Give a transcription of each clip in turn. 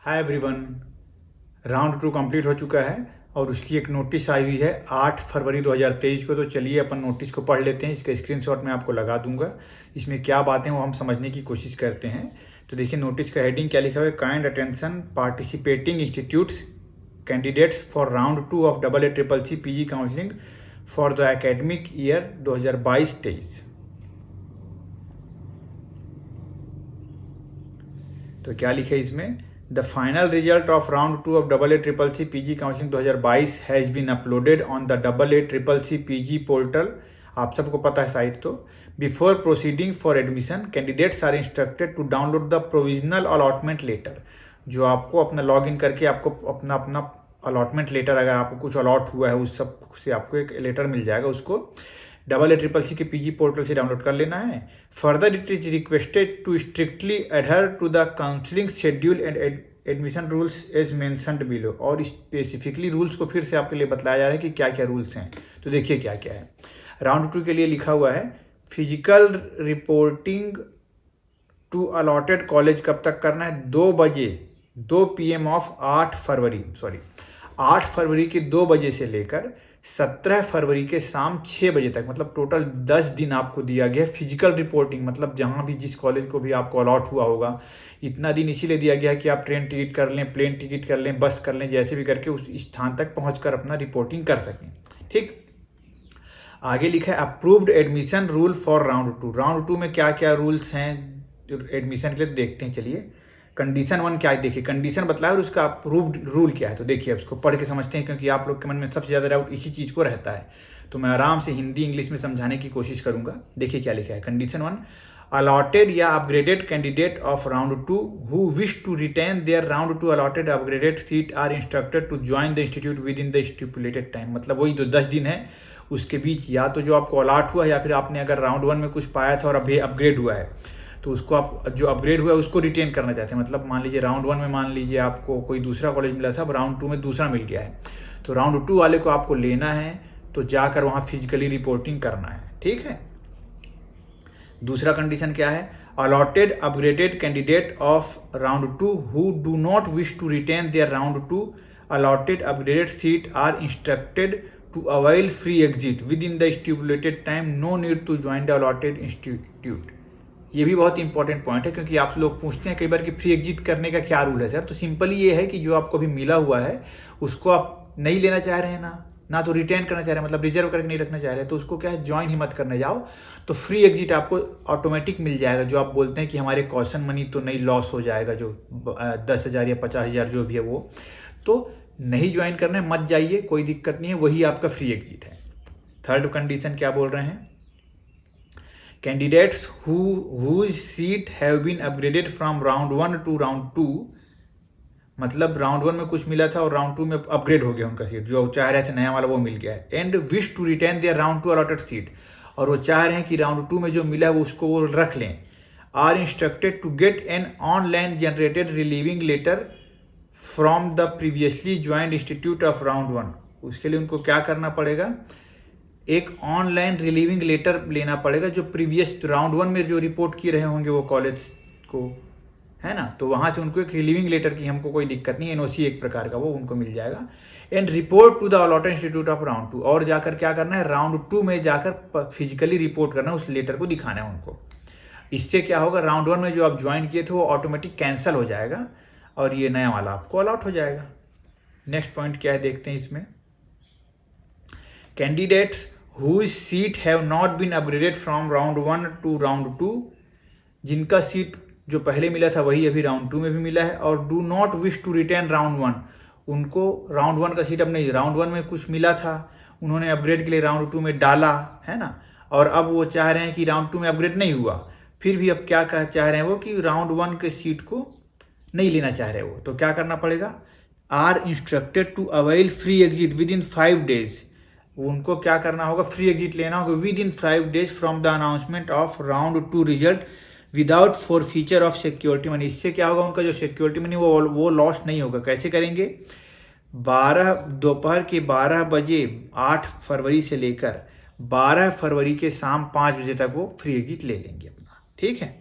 Hi everyone. Round 2 complete हो चुका है और उसकी एक नोटिस आई हुई है 8 फरवरी 2023 को। तो चलिए अपन नोटिस को पढ़ लेते हैं। इसका स्क्रीनशॉट मैं आपको लगा दूंगा। इसमें क्या बातें वो हम समझने की कोशिश करते हैं। तो देखिए नोटिस का हेडिंग क्या लिखा हुआ है। Kind attention participating institutes candidates for round 2 of AA PG counselling for the academic year 2022-23। तो क्या लिखे इसमें, the final result of round 2 of AA PG counselling 2022 has been uploaded on the AA PG portal. आप सबको पता है site. तो before proceeding for admission candidates are instructed to download the provisional allotment letter. जो आपको अपना log in करके आपको अपना अलॉटमेंट लेटर, अगर आपको कुछ अलॉट हुआ है उस सब से आपको एक लेटर मिल जाएगा, उसको AA के PG पोर्टल से डाउनलोड कर लेना है। Further it is requested to strictly adhere to the counselling schedule and admission rules as mentioned below. और स्पेसिफिकली रूल्स को फिर से आपके लिए बताया जा रहा है कि क्या क्या रूल्स हैं। तो देखिए क्या क्या है। राउंड 2 के लिए लिखा हुआ है physical reporting to allotted college कब तक करना है, 2 बजे 2 PM ऑफ 8 फरवरी के 2 बजे से लेकर 17 फरवरी के शाम 6 बजे तक, मतलब टोटल 10 दिन आपको दिया गया है फिजिकल रिपोर्टिंग। मतलब जहाँ भी जिस कॉलेज को भी आपको अलॉट हुआ होगा, इतना दिन इसीलिए दिया गया है कि आप ट्रेन टिकट कर लें, प्लेन टिकट कर लें, बस कर लें, जैसे भी करके उस स्थान तक पहुँच अपना रिपोर्टिंग कर सकें। ठीक, आगे लिखा है approved admission rule for round 2। Round 2 में क्या क्या रूल्स हैं एडमिशन के लिए, देखते हैं। चलिए कंडीशन 1 क्या है, देखिए कंडीशन बतलाया और उसका अप्रूव्ड रूल क्या है। तो देखिए अब इसको पढ़ के समझते हैं, क्योंकि आप लोग के मन में सबसे ज़्यादा डाउट इसी चीज़ को रहता है। तो मैं आराम से हिंदी इंग्लिश में समझाने की कोशिश करूंगा। देखिए क्या लिखा है। कंडीशन 1, अलॉटेड या upgraded candidate of round 2 who wish to retain their round 2 allotted upgraded seat are instructed to join the institute within the stipulated time. मतलब वही जो 10 दिन है उसके बीच, या तो जो आपको अलॉट हुआ है या फिर आपने अगर राउंड 1 में कुछ पाया था और अभी अपग्रेड हुआ है, तो उसको आप जो अपग्रेड हुआ है उसको रिटेन करना चाहते हैं। मतलब मान लीजिए राउंड 1 में मान लीजिए आपको कोई दूसरा कॉलेज मिला था, अब राउंड 2 में दूसरा मिल गया है, तो राउंड 2 वाले को आपको लेना है, तो जाकर वहाँ फिजिकली रिपोर्टिंग करना है। ठीक है। दूसरा कंडीशन क्या है, allotted upgraded candidate of round 2 who do not wish to retain their round 2 allotted upgraded seat are instructed to avail free exit within the stipulated time, no need to join the allotted institute. ये भी बहुत important point है, क्योंकि आप लोग पूछते हैं कई बार कि फ्री एग्जिट करने का क्या रूल है सर। तो सिंपली ये है कि जो आपको अभी मिला हुआ है उसको आप नहीं लेना चाह रहे हैं ना तो रिटेन करना चाह रहे हैं, मतलब रिजर्व करके नहीं रखना चाह रहे हैं, तो उसको क्या है, ज्वाइन ही मत करने जाओ, तो फ्री एग्जिट आपको ऑटोमेटिक मिल जाएगा। जो आप बोलते हैं कि हमारे कॉशन मनी तो नहीं लॉस हो जाएगा, जो 10,000 या 50,000 जो भी है वो, तो नहीं ज्वाइन करना है, मत जाइए, कोई दिक्कत नहीं है, वही आपका फ्री एग्जिट है। थर्ड कंडीशन क्या बोल रहे हैं, candidates whose seat have been upgraded from round 1 to round 2, मतलब राउंड 1 में कुछ मिला था और राउंड 2 में अपग्रेड हो गया उनका सीट, जो चाह रहे थे नया वाला वो मिल गया है। And wish to retain their round 2 allotted seat, और वो चाह रहे हैं कि राउंड 2 में जो मिला है वो उसको वो रख लें। Are instructed to get an online generated relieving letter from the previously joined institute of round 1। उसके लिए उनको क्या करना पड़ेगा, एक ऑनलाइन रिलीविंग लेटर लेना पड़ेगा, जो प्रीवियस राउंड 1 में जो रिपोर्ट किए रहे होंगे वो कॉलेज को, है ना, तो वहाँ से उनको एक रिलीविंग लेटर की हमको कोई दिक्कत नहीं, NOC एक प्रकार का वो उनको मिल जाएगा। And report to the allotted institute of round 2, और जाकर क्या करना है, राउंड 2 में जाकर फिजिकली रिपोर्ट करना है, उस लेटर को दिखाना है उनको। इससे क्या होगा, राउंड 1 में जो आप ज्वाइन किए थे वो ऑटोमेटिक कैंसिल हो जाएगा और ये नया वाला आपको अलॉट हो जाएगा। नेक्स्ट पॉइंट क्या है देखते हैं इसमें, candidates whose seat have not been upgraded from round 1 to round 2, जिनका सीट जो पहले मिला था वही अभी राउंड 2 में भी मिला है, और do not wish to retain round 1, उनको राउंड 1 का सीट अब नहीं, राउंड 1 में कुछ मिला था, उन्होंने अपग्रेड के लिए राउंड 2 में डाला है ना, और अब वो चाह रहे हैं कि राउंड 2 में अपग्रेड नहीं हुआ, फिर भी अब क्या चाह रहे हैं वो कि राउंड 1 के सीट को नहीं लेना चाह रहे वो, तो क्या करना पड़ेगा, are instructed to avail free exit within 5 days, उनको क्या करना होगा, फ्री एग्जिट लेना होगा with in 5 days from the announcement of round 2 result without forfeiture of security money. इससे क्या होगा, उनका जो सिक्योरिटी मनी वो लॉस नहीं होगा। कैसे करेंगे, दोपहर के 12 बजे 8 फरवरी से लेकर 12 फरवरी के शाम 5 बजे तक वो फ्री एग्जिट ले लेंगे अपना। ठीक है,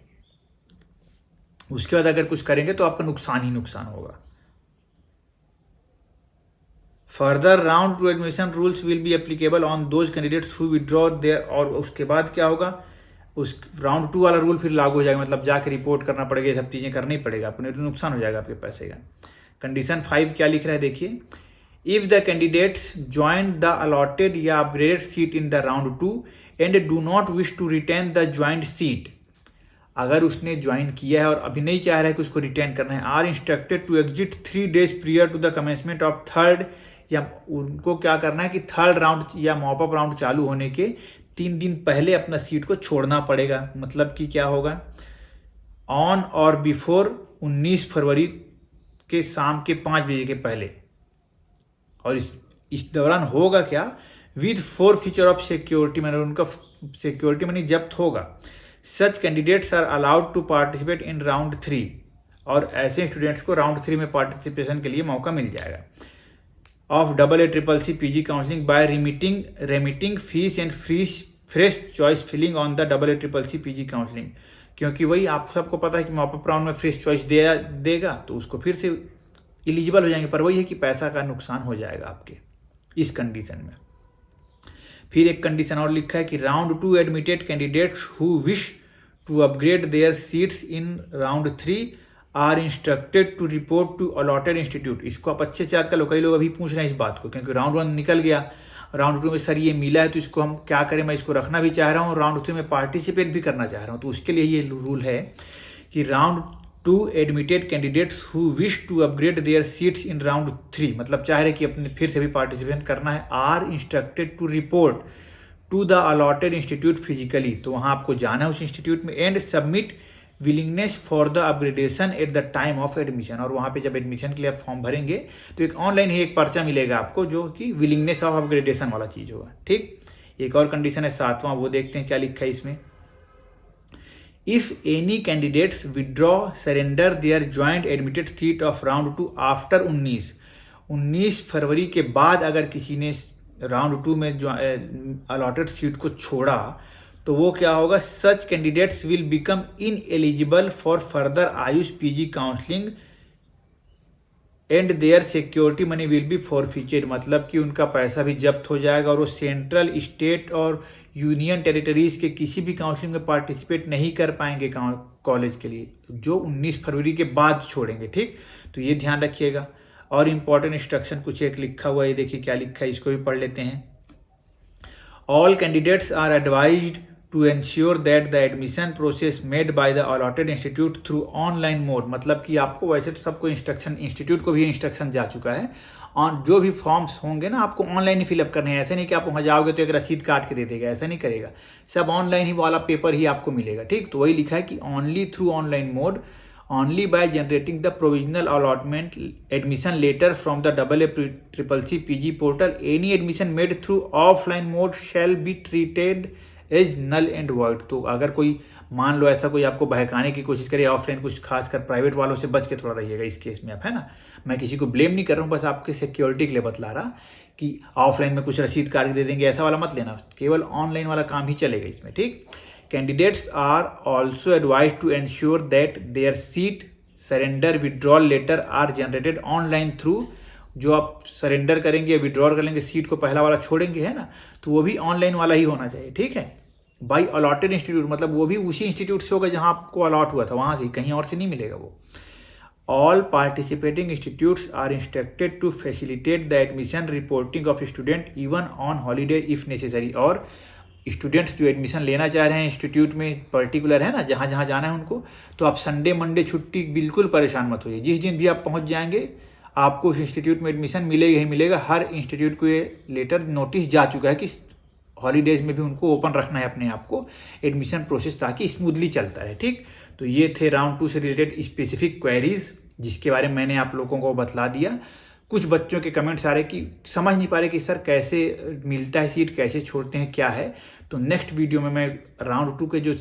उसके बाद अगर कुछ करेंगे तो आपका नुकसान ही नुकसान होगा। Further round two admission rules will be applicable on those candidates who withdraw their, और उसके बाद क्या होगा, उस राउंड 2 वाला रूल फिर लागू हो जाएगा, मतलब जाके रिपोर्ट करना पड़ेगा, ये सब चीज़ें करनी पड़ेगा, अपने तो नुकसान हो जाएगा आपके पैसे का। कंडीशन 5 क्या लिख रहा है देखिए, if the candidates join the allotted या upgraded seat in the round 2 and do not wish to retain the joint seat, अगर उसने ज्वाइन किया है और अभी नहीं चाह रहा है कि उसको रिटेन करना है, are instructed to exit 3 days prior to the commencement of third, या उनको क्या करना है कि थर्ड राउंड या मॉपअप राउंड चालू होने के 3 दिन पहले अपना सीट को छोड़ना पड़ेगा। मतलब कि क्या होगा, ऑन और बिफोर 19 फरवरी के शाम के 5 बजे के पहले, और इस दौरान होगा क्या, with forfeiture of security money, उनका सिक्योरिटी मनी जब्त होगा। Such candidates are allowed to participate in round 3, और ऐसे स्टूडेंट्स को राउंड 3 में पार्टिसिपेशन के लिए मौका मिल जाएगा। Of AA-CCC PG counselling by remitting fees and fresh choice filling on the AA-CCC PG counselling, क्योंकि वही आप सबको पता है कि मॉपअप राउंड में फ्रेश चॉइस देगा तो उसको फिर से एलिजिबल हो जाएंगे, पर वही है कि पैसा का नुकसान हो जाएगा आपके इस कंडीशन में। फिर एक कंडीशन और लिखा है कि round 2 admitted candidates who wish to upgrade their seats in round 3 are instructed to report to allotted institute. इसको आप अच्छे से याद कर लो, कई लोग अभी पूछ रहे हैं इस बात को, क्योंकि राउंड 1 निकल गया, राउंड 2 में सर ये मिला है तो इसको हम क्या करें, मैं इसको रखना भी चाह रहा हूँ, राउंड 3 में पार्टिसिपेट भी करना चाह रहा हूँ, तो उसके लिए ये रूल है कि round 2 admitted candidates who wish to upgrade their seats in round 3, मतलब चाह रहे कि अपने फिर से भी पार्टिसिपेट करना है, are instructed to report to the allotted institute physically, तो वहाँ आपको जाना है उस इंस्टीट्यूट में, and submit willingness for the upgradation at the time of admission, और वहाँ पे जब एडमिशन के लिए आप फॉर्म भरेंगे तो एक ऑनलाइन ही एक पर्चा मिलेगा आपको जो कि विलिंगनेस ऑफ अपग्रेडेशन वाला चीज़ होगा। ठीक, एक और कंडीशन है 7वां, वो देखते हैं क्या लिखा है इसमें। If any candidates withdraw surrender their joint admitted seat of round 2 after 19 फरवरी के बाद अगर किसी ने राउंड 2 में अलॉटेड सीट को छोड़ा तो वो क्या होगा, such candidates will become ineligible for further AYUSH PG counselling and their security money will be forfeited, मतलब कि उनका पैसा भी जब्त हो जाएगा और वो सेंट्रल, स्टेट और यूनियन टेरिटरीज के किसी भी काउंसलिंग में पार्टिसिपेट नहीं कर पाएंगे कॉलेज के लिए, जो 19 फरवरी के बाद छोड़ेंगे। ठीक, तो ये ध्यान रखिएगा। और इम्पॉर्टेंट इंस्ट्रक्शन कुछ एक लिखा हुआ है, देखिए क्या लिखा है, इसको भी पढ़ लेते हैं। All candidates are advised to ensure that the admission process made by the allotted institute through online mode, मतलब कि आपको वैसे तो सबको इंस्ट्रक्शन, इंस्टीट्यूट को भी इंस्ट्रक्शन जा चुका है, और जो भी फॉर्म्स होंगे ना आपको ऑनलाइन ही फिलअप करने हैं, ऐसे नहीं कि आप वहाँ जाओगे तो एक रसीद काट के दे देगा, ऐसा नहीं करेगा, सब ऑनलाइन ही वाला पेपर ही आपको मिलेगा। ठीक, तो वही लिखा है कि only through online mode, only by generating the provisional allotment admission letter from the AA-CCC PG portal, any admission made through offline mode shall be treated as null and void. तो अगर कोई मान लो ऐसा कोई आपको बहकाने की कोशिश करे ऑफलाइन, कुछ खासकर प्राइवेट वालों से बच के थोड़ा रहिएगा इस केस में आप, है ना, मैं किसी को ब्लेम नहीं कर रहा हूँ, बस आपके सिक्योरिटी के लिए बतला रहा कि ऑफलाइन में कुछ रसीद काट दे देंगे ऐसा वाला मत लेना, केवल ऑनलाइन वाला काम ही चलेगा इसमें। ठीक, candidates are also advise to ensure that their seat surrender withdrawal letter are generated online through, जो आप सरेंडर करेंगे या विड्रॉल करेंगे सीट को, पहला वाला छोड़ेंगे, है ना, तो वो भी ऑनलाइन वाला ही होना चाहिए। ठीक है, बाई अलॉटेड इंस्टीट्यूट, मतलब वो भी उसी इंस्टीट्यूट से होगा जहां आपको अलॉट हुआ था, वहां से, कहीं और से नहीं मिलेगा वो। All participating institutes are instructed to facilitate the admission reporting of student even on holiday if necessary, और स्टूडेंट्स जो एडमिशन लेना चाह रहे हैं इंस्टीट्यूट में पर्टिकुलर, है ना, जहाँ जहाँ जाना है उनको, तो आप संडे मंडे छुट्टी बिल्कुल परेशान मत होइए, जिस दिन भी आप पहुँच जाएंगे आपको उस इंस्टीट्यूट में एडमिशन मिलेगा ही मिलेगा। हर इंस्टीट्यूट को ये लेटर नोटिस जा चुका है कि हॉलीडेज में भी उनको ओपन रखना है अपने आप को एडमिशन प्रोसेस, ताकि स्मूथली चलता है। ठीक, तो ये थे राउंड 2 से रिलेटेड स्पेसिफिक क्वेरीज जिसके बारे में मैंने आप लोगों को बतला दिया। कुछ बच्चों के कमेंट्स आ रहे कि समझ नहीं पा रहे कि सर कैसे मिलता है सीट, कैसे छोड़ते हैं, क्या है, तो नेक्स्ट वीडियो में मैं राउंड 2 के जो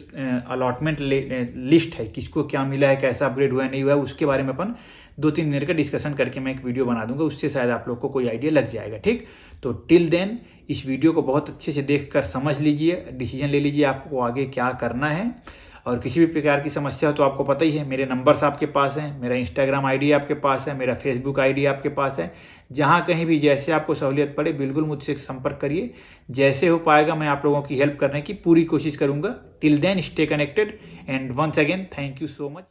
अलॉटमेंट लिस्ट है, किसको क्या मिला है, कैसा अपग्रेड हुआ है नहीं हुआ है, उसके बारे में अपन 2-3 मिनट का डिस्कशन करके मैं एक वीडियो बना दूंगा, उससे शायद आप लोग को कोई आइडिया लग जाएगा। ठीक, तो टिल देन इस वीडियो को बहुत अच्छे से देखकर समझ लीजिए, डिसीजन ले लीजिए आपको आगे क्या करना है, और किसी भी प्रकार की समस्या हो तो आपको पता ही है, मेरे नंबर्स आपके पास हैं, मेरा इंस्टाग्राम आईडी आपके पास है, मेरा फेसबुक आईडी आपके पास है। जहाँ कहीं भी जैसे आपको सहूलियत पड़े बिल्कुल मुझसे संपर्क करिए। जैसे हो पाएगा मैं आप लोगों की हेल्प करने की पूरी कोशिश करूँगा। Till then stay connected and once again thank you so much.